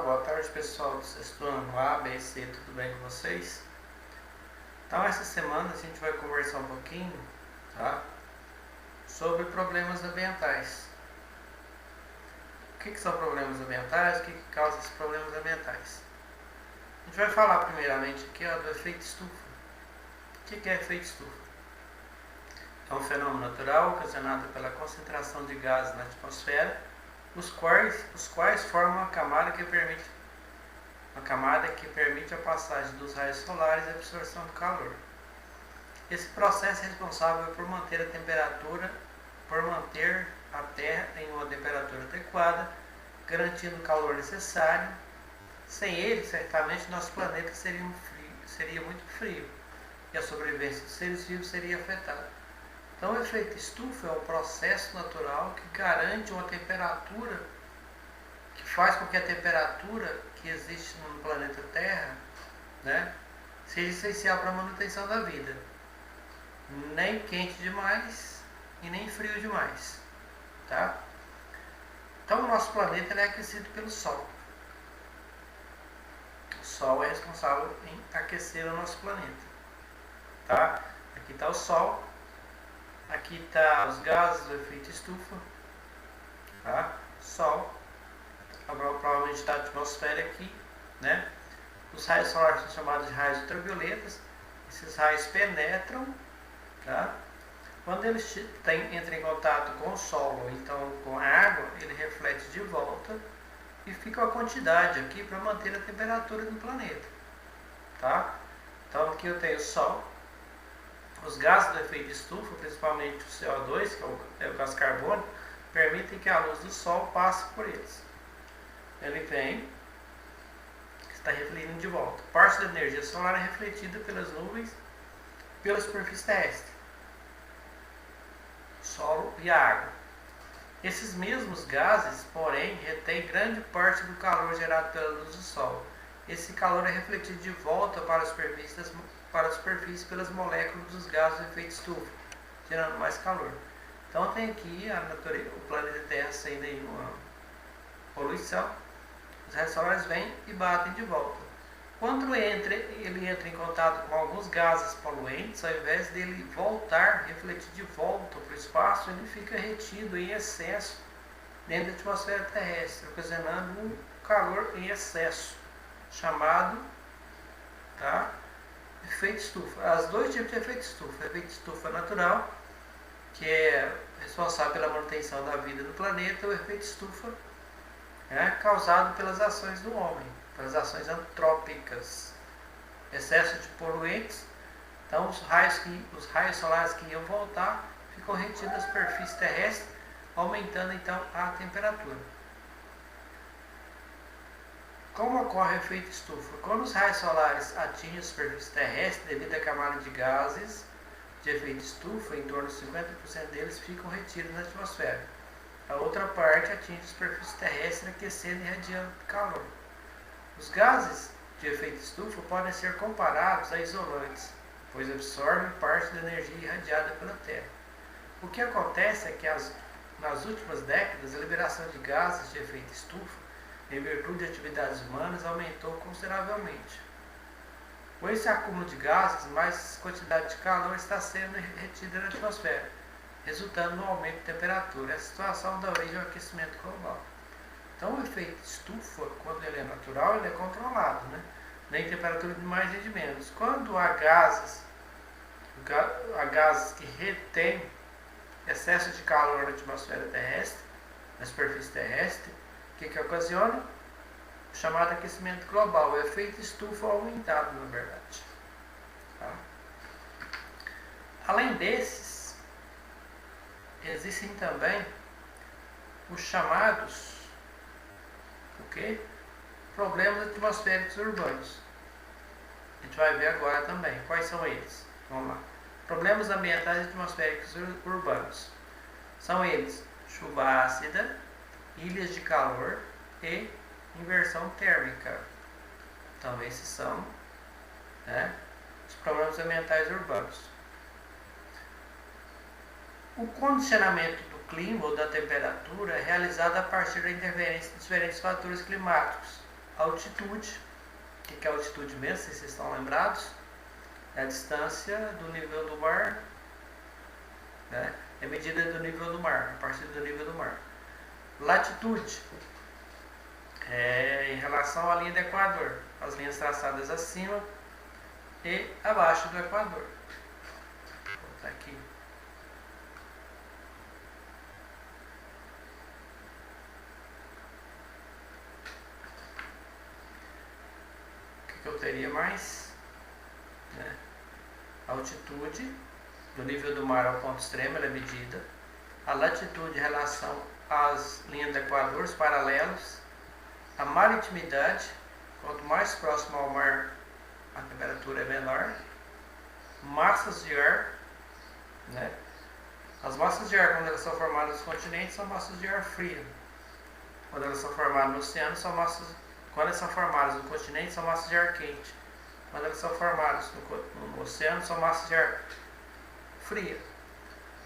boa tarde pessoal do sexto ano A, B e C, tudo bem com vocês? Então essa semana a gente vai conversar um pouquinho, tá? Sobre problemas ambientais. O que são problemas ambientais? O que causa esses problemas ambientais? A gente vai falar primeiramente aqui do efeito estufa. O que é efeito estufa? É um fenômeno natural ocasionado pela concentração de gases na atmosfera, os quais formam uma camada que permite a passagem dos raios solares e a absorção do calor. Esse processo é responsável por manter a Terra em uma temperatura adequada, garantindo o calor necessário. Sem ele, certamente, nosso planeta seria muito frio e a sobrevivência dos seres vivos seria afetada. Então, o efeito estufa é um processo natural que garante uma temperatura, que faz com que a temperatura que existe no planeta Terra, né, seja essencial para a manutenção da vida. Nem quente demais e nem frio demais. Tá? Então, o nosso planeta é aquecido pelo Sol. O Sol é responsável em aquecer o nosso planeta. Tá? Aqui está o Sol. Aqui está os gases do efeito estufa, tá? Sol, provavelmente está a atmosfera aqui, né? Os raios solares são chamados de raios ultravioletas. Esses raios penetram, tá? Quando eles entram em contato com o solo, ou então com a água, ele reflete de volta e fica uma quantidade aqui para manter a temperatura do planeta, tá? Então aqui eu tenho o Sol. Os gases do efeito estufa, principalmente o CO2, que é o gás carbônico, permitem que a luz do Sol passe por eles. Ele vem, está refletindo de volta. Parte da energia solar é refletida pelas nuvens, pela superfície terrestre, solo e a água. Esses mesmos gases, porém, retêm grande parte do calor gerado pela luz do Sol. Esse calor é refletido de volta para a superfície pelas moléculas dos gases do efeito estufa, gerando mais calor. Então tem aqui o planeta Terra sendo aí uma poluição, os raios solares vêm e batem de volta. Quando ele entra em contato com alguns gases poluentes, ao invés dele refletir de volta para o espaço, ele fica retido em excesso dentro da atmosfera terrestre, ocasionando um calor em excesso, chamado, tá, efeito estufa. Há dois tipos de efeito estufa. Efeito estufa natural, que é responsável pela manutenção da vida no planeta. O efeito estufa é causado pelas ações do homem, pelas ações antrópicas, excesso de poluentes. Então os raios solares que iam voltar ficam retidos na superfície terrestre, aumentando então a temperatura. Como ocorre o efeito estufa? Quando os raios solares atingem a superfície terrestre, devido à camada de gases de efeito estufa, em torno de 50% deles ficam retidos na atmosfera. A outra parte atinge a superfície terrestre, aquecendo e irradiando calor. Os gases de efeito estufa podem ser comparados a isolantes, pois absorvem parte da energia irradiada pela Terra. O que acontece é que nas últimas décadas, a liberação de gases de efeito estufa, em virtude de atividades humanas, aumentou consideravelmente. Com esse acúmulo de gases, mais quantidade de calor está sendo retida na atmosfera, resultando no aumento de temperatura. Essa situação dá origem ao aquecimento global. Então, o efeito estufa, quando ele é natural, ele é controlado, né? Nem temperatura de mais nem de menos. Quando há gases que retêm excesso de calor na atmosfera terrestre, na superfície terrestre, o que ocasiona? O chamado aquecimento global, o efeito estufa aumentado, na verdade. Tá? Além desses, existem também os chamados problemas atmosféricos urbanos. A gente vai ver agora também. Quais são eles? Vamos lá. Problemas ambientais atmosféricos urbanos. São eles: chuva ácida, ilhas de calor e inversão térmica. Então esses são, né, os problemas ambientais urbanos. O condicionamento do clima ou da temperatura é realizado a partir da interferência de diferentes fatores climáticos, Altitude. O que é altitude mesmo, se vocês estão lembrados? É a distância do nível do mar, né? É medida do nível do mar, a partir do nível do mar. Latitude é em relação à linha do Equador, as linhas traçadas acima e abaixo do Equador. Vou botar aqui. O que eu teria mais? A altitude do nível do mar ao ponto extremo, ela é medida. A latitude em relação às linhas do Equador, os paralelos. A maritimidade, quanto mais próximo ao mar, a temperatura é menor. Massas de ar, né? As massas de ar, quando elas são formadas nos continentes, são massas de ar fria. Quando elas são formadas no oceano, quando elas são formadas no continente, são massas de ar quente. Quando elas são formadas no oceano, são massas de ar fria.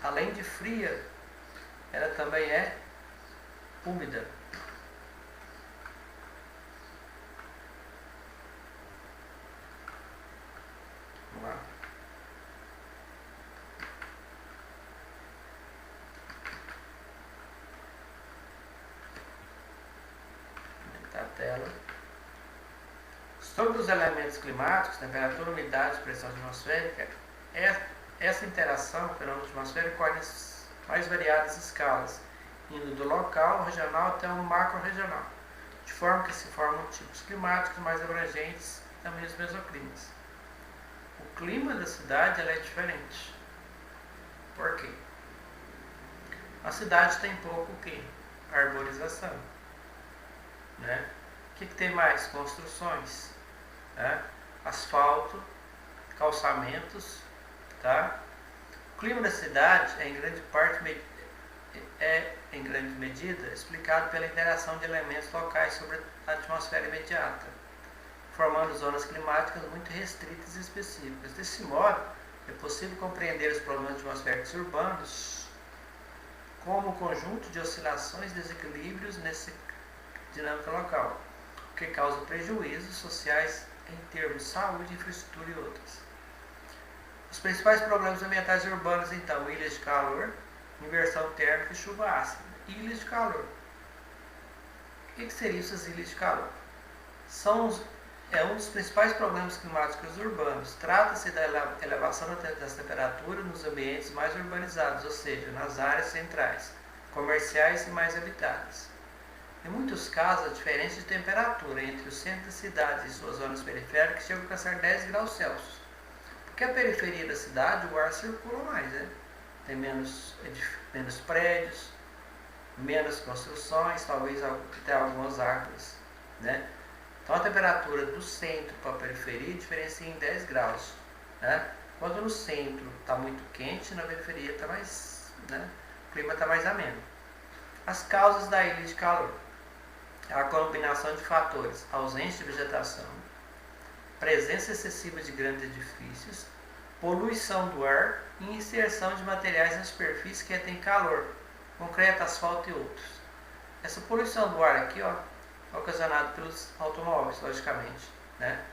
Além de fria, ela também é úmida. Vamos lá. Aumentar a tela. Sobre os elementos climáticos, temperatura, umidade, pressão atmosférica, essa interação, fenômeno atmosférico, ocorre nas mais variadas escalas, indo do local, regional até o macro-regional, de forma que se formam tipos climáticos mais abrangentes e também os mesoclimas. O clima da cidade ela é diferente. Por quê? A cidade tem pouco o quê? Arborização. Né? O que tem mais? Construções. Né? Asfalto, calçamentos. Tá? O clima da cidade é em grande medida explicado pela interação de elementos locais sobre a atmosfera imediata, formando zonas climáticas muito restritas e específicas. Desse modo, é possível compreender os problemas atmosféricos urbanos como um conjunto de oscilações e desequilíbrios nessa dinâmica local, o que causa prejuízos sociais em termos de saúde, infraestrutura e outros. Os principais problemas ambientais urbanos, então, ilhas de calor, inversão térmica e chuva ácida. Ilhas de calor. O que seriam essas ilhas de calor? É um dos principais problemas climáticos urbanos. Trata-se da elevação das temperaturas nos ambientes mais urbanizados, ou seja, nas áreas centrais, comerciais e mais habitadas. Em muitos casos, a diferença de temperatura entre o centro da cidade e suas zonas periféricas chega a alcançar 10 graus Celsius. Porque a periferia da cidade, o ar circula mais, né? Tem menos prédios, menos construções, talvez até algumas árvores, né? Então a temperatura do centro para a periferia diferencia em 10 graus, né? Quando no centro está muito quente, na periferia está mais, né? O clima está mais ameno. As causas da ilha de calor: a combinação de fatores: ausência de vegetação, presença excessiva de grandes edifícios, poluição do ar e inserção de materiais na superfície que retém calor, concreto, asfalto e outros. Essa poluição do ar aqui, ó, é ocasionada pelos automóveis, logicamente, né?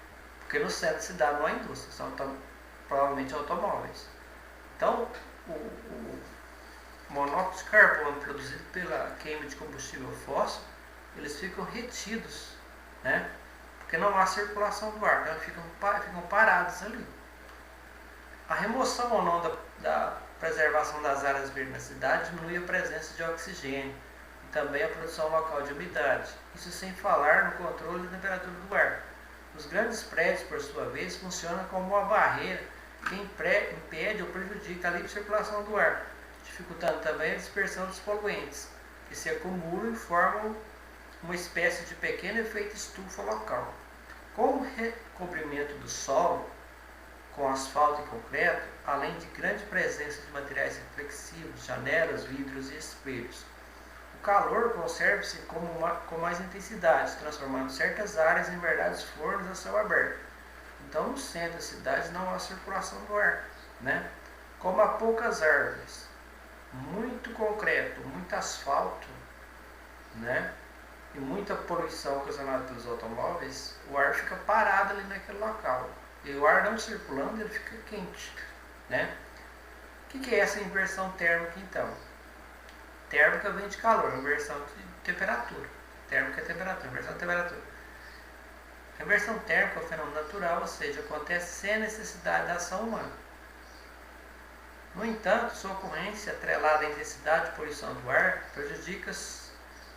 Porque no centro da cidade não há indústria, são provavelmente automóveis. Então, o monóxido de carbono produzido pela queima de combustível fóssil, eles ficam retidos, né? Porque não há circulação do ar, então ficam parados ali. A remoção ou não da preservação das áreas verdes na cidade diminui a presença de oxigênio e também a produção local de umidade. Isso sem falar no controle da temperatura do ar. Os grandes prédios, por sua vez, funcionam como uma barreira que impede ou prejudica a livre circulação do ar, dificultando também a dispersão dos poluentes, que se acumulam e formam uma espécie de pequeno efeito estufa local. Com o recobrimento do solo com asfalto e concreto, além de grande presença de materiais reflexivos, janelas, vidros e espelhos, o calor conserva-se com mais intensidade, transformando certas áreas em verdadeiros fornos a céu aberto. Então, no centro da cidade não há circulação do ar, né? Como há poucas árvores, muito concreto, muito asfalto, né? e muita poluição ocasionada pelos automóveis, o ar fica parado ali naquele local. E o ar não circulando, ele fica quente, né? O que é essa inversão térmica, então? Térmica vem de calor, inversão de temperatura. Térmica é temperatura, inversão de temperatura. A inversão térmica é um fenômeno natural, ou seja, acontece sem a necessidade da ação humana. No entanto, sua ocorrência atrelada à intensidade de poluição do ar prejudica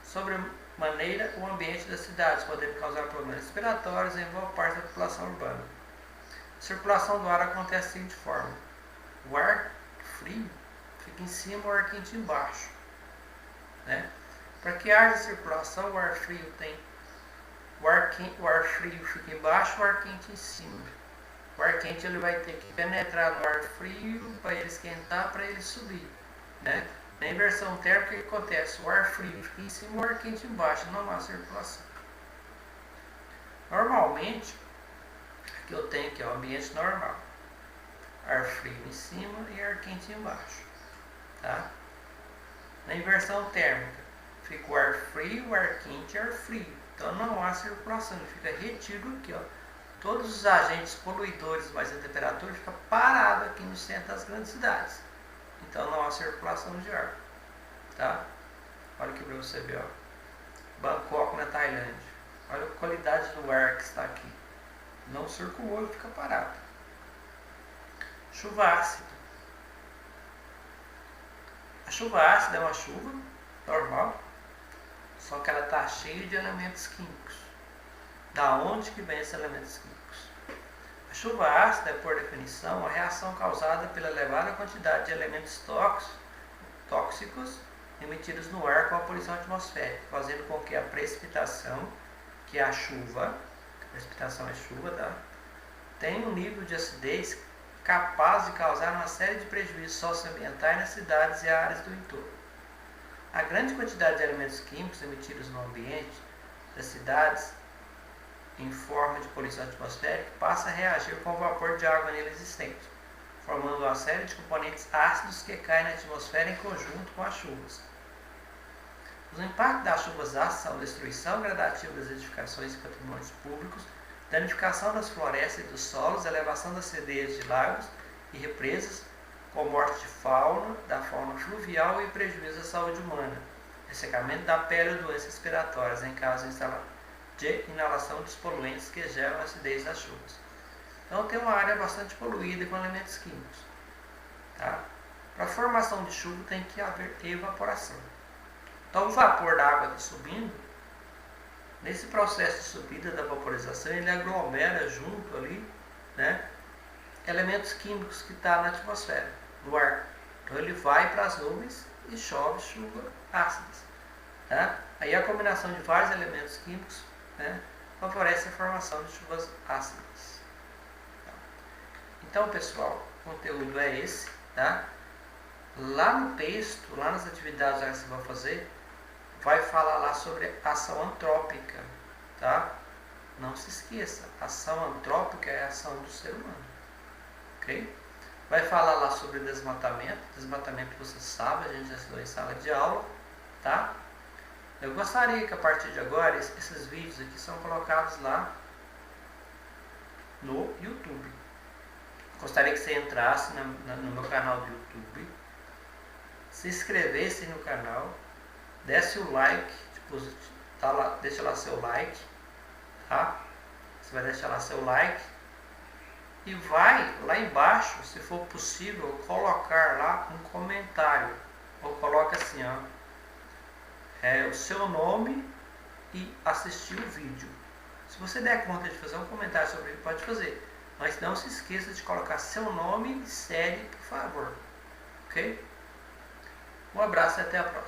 sobremaneira o ambiente das cidades, podendo causar problemas respiratórios em boa parte da população urbana. A circulação do ar acontece da seguinte forma: o ar frio fica em cima, o ar quente embaixo, né? Para que haja circulação, o ar frio tem o ar frio fica embaixo, o ar quente em cima. O ar quente ele vai ter que penetrar no ar frio para ele esquentar, para ele subir, né? Na inversão térmica, o que acontece? O ar frio fica em cima, o ar quente embaixo, não há circulação. Normalmente, aqui eu tenho aqui o ambiente normal: ar frio em cima e ar quente embaixo, tá? Na inversão térmica, fica o ar frio, o ar quente e ar frio. Então não há circulação, ele fica retido aqui, ó. Todos os agentes poluidores mais a temperatura ficam parados aqui no centro das grandes cidades. Então não há circulação de ar, tá? Olha aqui para você ver, ó. Bangkok, na Tailândia. Olha a qualidade do ar que está aqui. Não circulou, ele fica parado. Chuva ácida. A chuva ácida é uma chuva normal, só que ela está cheia de elementos químicos. Da onde que vem esses elementos químicos? A chuva ácida é, por definição, a reação causada pela elevada quantidade de elementos tóxicos emitidos no ar com a poluição atmosférica, fazendo com que a precipitação, que é a chuva, precipitação é chuva, tá? Tenha um nível de acidez capaz de causar uma série de prejuízos socioambientais nas cidades e áreas do entorno. A grande quantidade de elementos químicos emitidos no ambiente das cidades em forma de poluição atmosférica passa a reagir com o vapor de água nele existente, formando uma série de componentes ácidos que caem na atmosfera em conjunto com as chuvas. Os impactos das chuvas ácidas são destruição gradativa das edificações e patrimônios públicos, danificação das florestas e dos solos, elevação das sedeiras de lagos e represas, com morte de fauna, da fauna fluvial e prejuízo à saúde humana, ressecamento da pele e doenças respiratórias em caso de inalação dos poluentes que geram a acidez das chuvas. Então tem uma área bastante poluída com elementos químicos, tá? Para a formação de chuva tem que haver evaporação. Então o vapor da água está subindo. Nesse processo de subida da vaporização, ele aglomera junto ali, né, elementos químicos que estão na atmosfera, no ar. Então ele vai para as nuvens e chove chuva ácidas, tá? Aí a combinação de vários elementos químicos, né, favorece a formação de chuvas ácidas. Então, pessoal, o conteúdo é esse, tá? Lá no texto, lá nas atividades que você vai fazer, vai falar lá sobre ação antrópica, tá? Não se esqueça, ação antrópica é a ação do ser humano, ok? Vai falar lá sobre desmatamento você sabe, a gente já estudou em sala de aula, tá? Eu gostaria que a partir de agora, esses vídeos aqui são colocados lá no YouTube. Gostaria que você entrasse no meu canal do YouTube, se inscrevesse no canal, desse o like, tá lá, deixa lá seu like, tá? Você vai deixar lá seu like e vai lá embaixo, se for possível, colocar lá um comentário, ou coloca assim, ó, o seu nome e assistir o vídeo. Se você der conta de fazer um comentário sobre ele, pode fazer, mas não se esqueça de colocar seu nome e série, por favor, ok? Um abraço e até a próxima.